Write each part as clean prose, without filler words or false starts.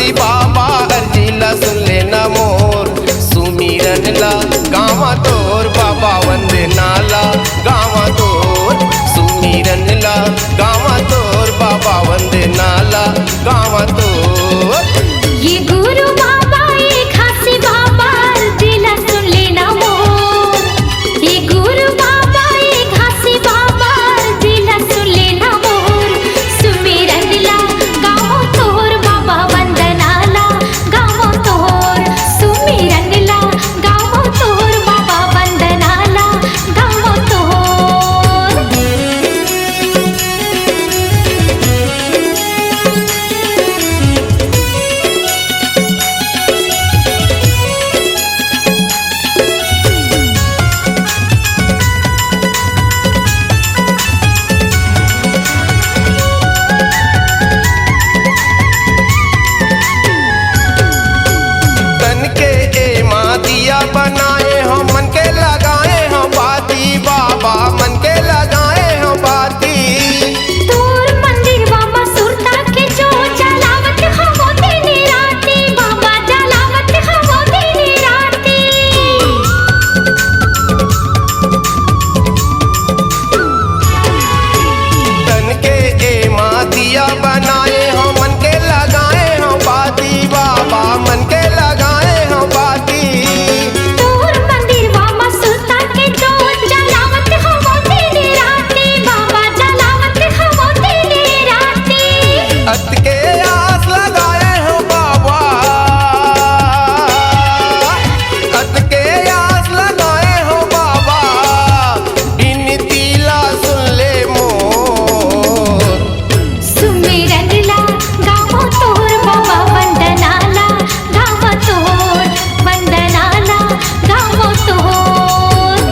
घासी बाबा अर्जीला सुन लेना मोर, सुमिरन ला गावा तोर बाबा वंदनाला गावा तोर, सुमिरन ला गावा तोर बाबा वंदनाला गावा तोर। ये गुरु बाबा ये घासी बाबा अर्जीला सुन लेना मोर, ये गुरु बाबा ये घासी बाबा अर्जीला सुन लेना मोर, सुमिरन ला गावो तोर बाबा वंदनाला गावो तोर, सुमिरन ला गावो तोर बाबा वंदनाला गावो तोर। तन के ए माँ दिया बनाए हो मन के लगाए हो बाती बाबा मन के लगाए हो बाती। तोर मंदिर बाबा सुरता के जो जलावत हवो दिन राती, बाबा जलावत हवो दिन राती। तन के ए माँ दिया बनाए हो मन के लगाए हो बाती बाबा मन के लगाए हो बाती। तोर मंदिर बाबा सुरता के जो जलावत हवो दिन राती, बाबा जलावत हवो दिन राती। अत के आस लगाए हो बाबा, अत के आस लगाए हो बाबा, बिनतीला सुन ले मोर। सुमिरन ला गावो तोर बाबा वंदनाला गावो तोर, वंदनाला गावो तोर।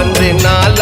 मन रे नाल